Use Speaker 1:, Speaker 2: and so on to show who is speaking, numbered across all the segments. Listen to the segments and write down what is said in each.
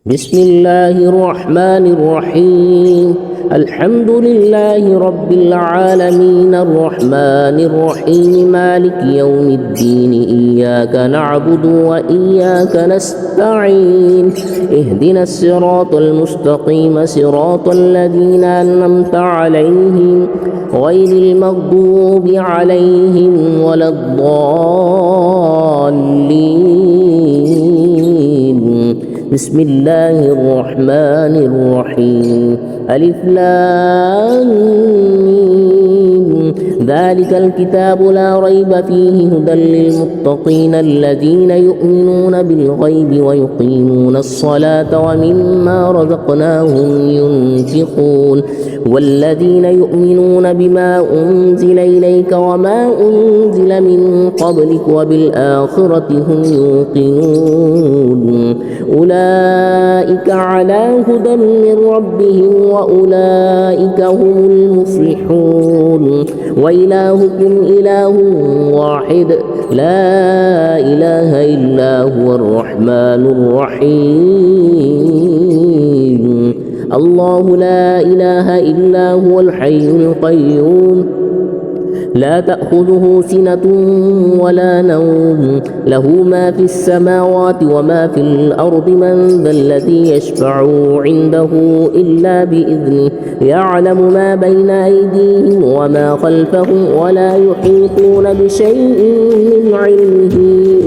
Speaker 1: بسم الله الرحمن الرحيم. الحمد لله رب العالمين الرحمن الرحيم مالك يوم الدين إياك نعبد وإياك نستعين اهدنا الصراط المستقيم صراط الذين أنعمت عليهم غير المغضوب عليهم ولا الضالين. بسم الله الرحمن الرحيم. ألف لام ميم. ذلك الكتاب لا ريب فيه هدى للمتقين الذين يؤمنون بالغيب ويقيمون الصلاة ومما رزقناهم ينفقون والذين يؤمنون بما أنزل إليك وما أنزل من قبلك وبالآخرة هم يوقنون أولئك على هدى من ربهم وأولئك هم المفلحون. وإلهكم إله واحد لا إله إلا هو الرحمن الرحيم. الله لا إله إلا هو الحي القيوم لا تأخذه سنة ولا نوم له ما في السماوات وما في الأرض من ذا الذي يشفع عنده إلا بإذنه يعلم ما بين أيديهم وما خلفهم ولا يحيطون بشيء من علمه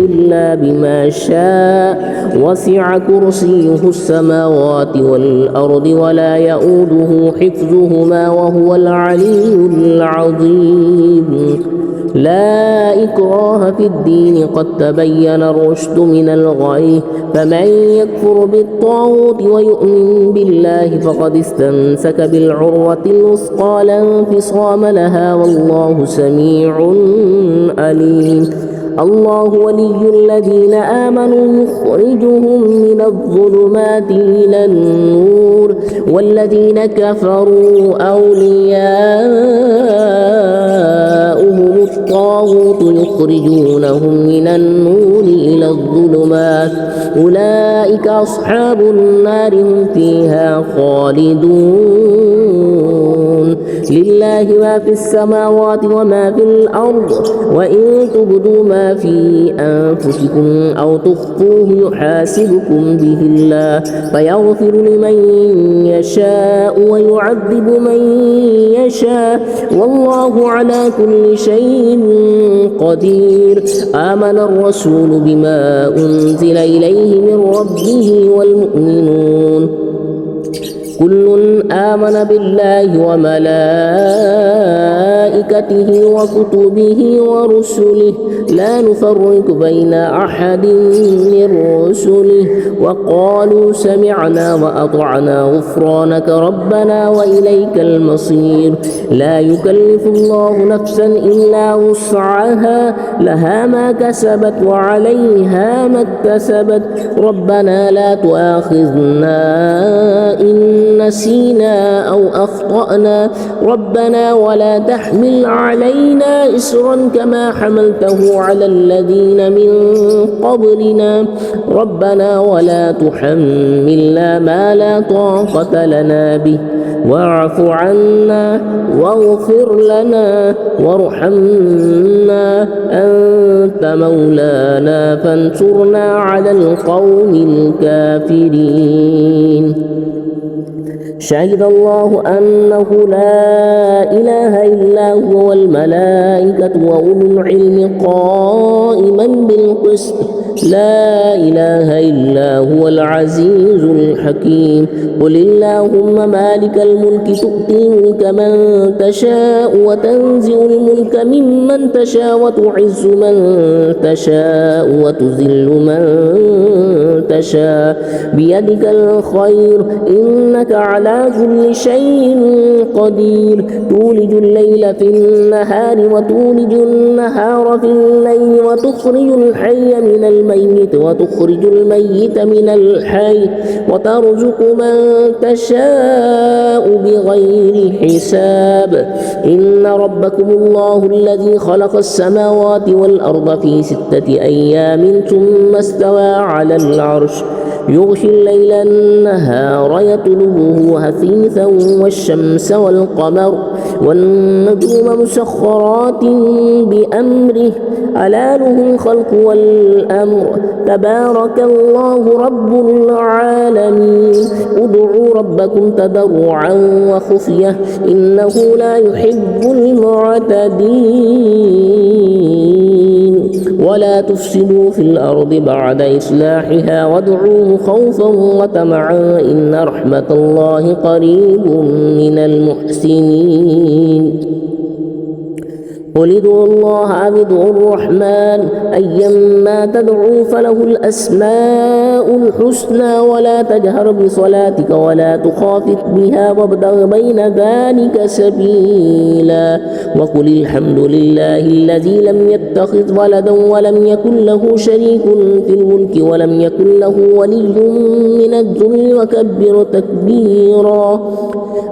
Speaker 1: إلا بما شاء وسع كرسيه السماوات والأرض ولا يؤوده حفظهما وهو العلي العظيم. لا إكراه في الدين قد تبين الرشد من الغي فمن يكفر بالطاغوت ويؤمن بالله فقد استمسك بالعروة الوثقى لا انفصام لها والله سميع عليم. الله ولي الذين آمنوا يخرجهم من الظلمات إلى النور والذين كفروا أولياؤهم الطاغوت يخرجونهم من النور إلى الظلمات أولئك أصحاب النار هم فيها خالدون. لله ما في السماوات وما في الأرض وإن تبدوا ما في أنفسكم أو تخفوه يحاسبكم به الله فيغفر لمن يشاء ويعذب من يشاء والله على كل شيء قدير. آمن الرسول بما أنزل إليه من ربه والمؤمنون كل آمن بالله وملائكته وكتبه ورسله لا نفرق بين أحد من رسله وقالوا سمعنا وأطعنا غفرانك ربنا وإليك المصير. لا يكلف الله نفسا إلا وسعها لها ما كسبت وعليها ما اكتسبت ربنا لا تؤاخذنا إن نسينا أو أخطأنا ربنا ولا تحمل علينا إصرا كما حملته على الذين من قبلنا ربنا ولا تحملنا ما لا طاقة لنا به واعف عنا واغفر لنا وارحمنا أنت مولانا فانصرنا على القوم الكافرين. شهد الله أنه لا إله إلا هو والملائكة وأولو العلم قائما بالقسط لا إله إلا هو العزيز الحكيم. قل اللهم مالك الملك تؤتي الملك من تشاء وتنزع الملك ممن تشاء وتعز من تشاء وتذل من تشاء بيدك الخير إنك على كل شيء قدير. تولج الليل في النهار وتولج النهار في الليل وتخرج الحي من الميت وتخرج الميت من الحي وترزق من تشاء بغير حساب. إن ربكم الله الذي خلق السماوات والأرض في 6 أيام ثم استوى على العرش يغشي الليل النهار يطلبه حثيثا والشمس والقمر والنجوم مسخرات بأمره ألا له الخلق والأمر تبارك الله رب العالمين ادعوا ربكم تضرعا وخفية إنه لا يحب المعتدين ولا تفسدوا في الأرض بعد إصلاحها وادعوه خوفا وطمعا إن رحمة الله قريب من المحسنين قل ادعوا الله أو ادعوا الرحمن أيما تدعوا فله الأسماء الحسنى ولا تجهر بصلاتك ولا تخافت بها وابتغ بين ذلك سبيلا وقل الحمد لله الذي لم يتخذ ولدا ولم يكن له شريك في الملك ولم يكن له ولي من الذل وكبر تكبيرا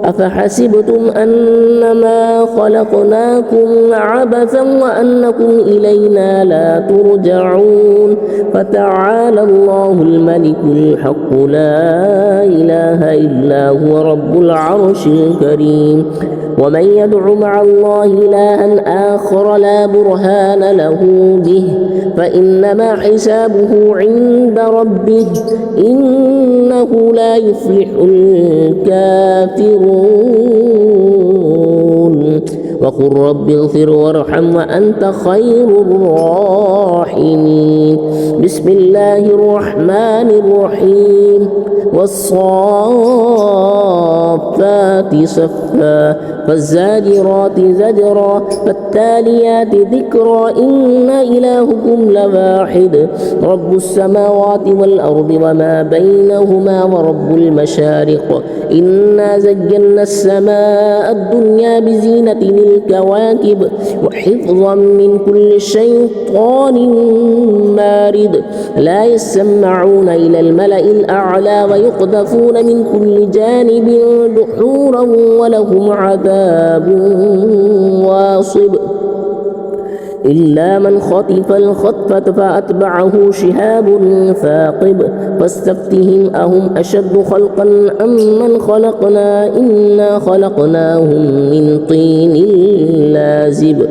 Speaker 1: أفحسبتم أنما خلقناكم عبثا وأنكم إلينا لا ترجعون فتعالى الله الملك الحق لا إله إلا هو رب العرش الكريم ومن يدع مع الله إلها آخر لا برهان له به فإنما حسابه عند ربه إنه لا يفلح الكافرون وقل رب اغفر وارحم وأنت خير الراحمين بسم الله الرحمن الرحيم والصافات صفا فالزاجرات زجرا فالتاليات ذكرا إن إلهكم لواحد رب السماوات والأرض وما بينهما ورب المشارق إنا زينا السماء الدنيا بزينة الكواكب وحفظا من كل شيطان مارد لا يسمعون إلى الملأ الأعلى ويقذفون من كل جانب دحورا ولهم عذاب واصب إلا من خطف الخطفة فأتبعه شهاب ثاقب فاستفتهم أهم أشد خلقا أم من خلقنا إنا خلقناهم من طين لازب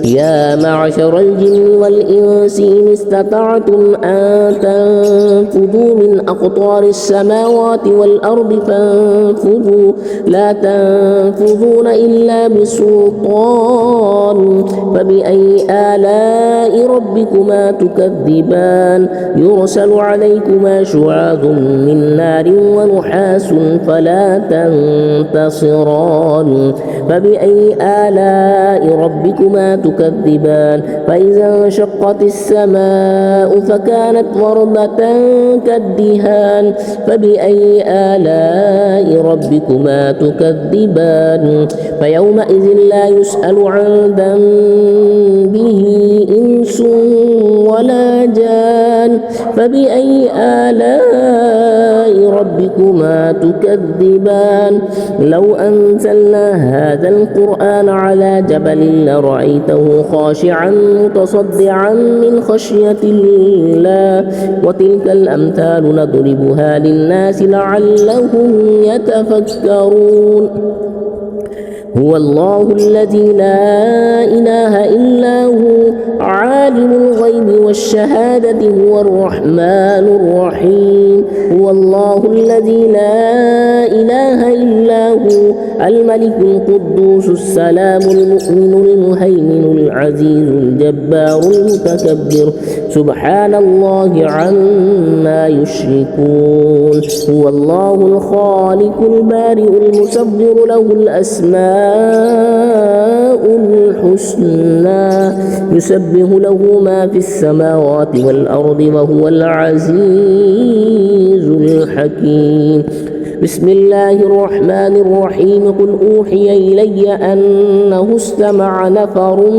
Speaker 1: يا معشر الجن والإنس إن استطعتم أن تنفذوا من أقطار السماوات والأرض فانفذوا لا تنفذون إلا بسلطان فبأي آلاء ربكما تكذبان يرسل عليكما شواظ من نار ونحاس فلا تنتصران فبأي آلاء ربكما تكذبان فإذا انشقت السماء فكانت وردة كالدهان فبأي آلاء ربكما تكذبان فيومئذ لا يسأل عن ذنبه إنس ولا جان فبأي آلاء ربكما تكذبان لو أنزلنا هذا القرآن على جبل لرأيته خاشعا متصدعا من خشية الله وتلك الأمثال نضربها للناس لعلهم يتفكرون هو الله الذي لا إله إلا هو عالم الغيب والشهادة هو الرحمن الرحيم هو الله الذي لا إله إلا هو الملك القدوس السلام المؤمن المهيمن العزيز الجبار المتكبر سبحان الله عما يشركون هو الله الخالق البارئ المصور له الأسماء الحسنى يسبح له ما في السماوات والأرض وهو العزيز الحكيم بسم الله الرحمن الرحيم قل أوحي إلي أنه استمع نفر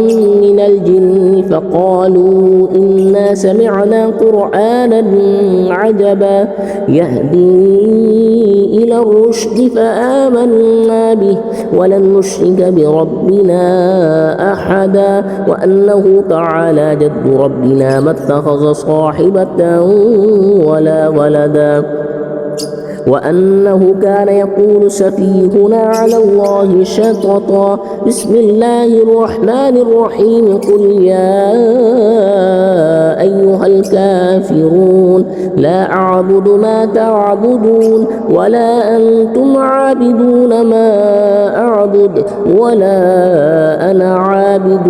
Speaker 1: من الجن فقالوا إنا سمعنا قرآنا عجبا يهدي إلى الرشد فآمنا به ولن نشرك بربنا أحدا وأنه تعالى جد ربنا ما اتخذ صاحبة ولا ولدا وأنه كان يقول سفيهنا على الله شططا بسم الله الرحمن الرحيم قل يا أيها الكافرون لا أعبد ما تعبدون ولا أنتم عابدون ما أعبد ولا أنا عابد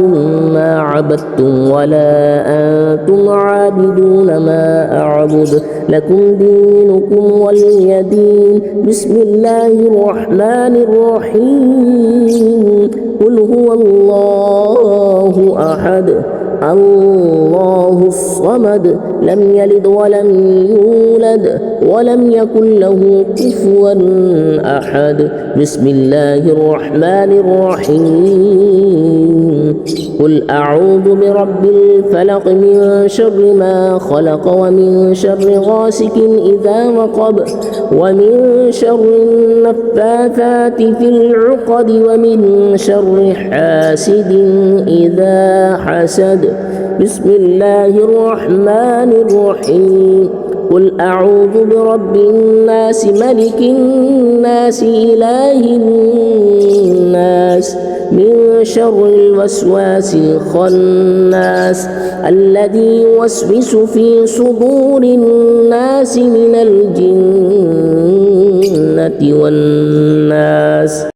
Speaker 1: ما عبدتم ولا أنتم عابدون ما أعبد لكم دينكم ولي دين بسم الله الرحمن الرحيم قل هو الله أحد الله الصمد لم يلد ولم يولد ولم يكن له كفوا أحد بسم الله الرحمن الرحيم قل أعوذ برب الفلق من شر ما خلق ومن شر غاسق إذا وقب ومن شر النفاثات في العقد ومن شر حاسد إذا حسد بسم الله الرحمن الرحيم قل أعوذ برب الناس ملك الناس إله الناس من شر الوسواس الخناس الذي يوسوس في صدور الناس من الجنة والناس.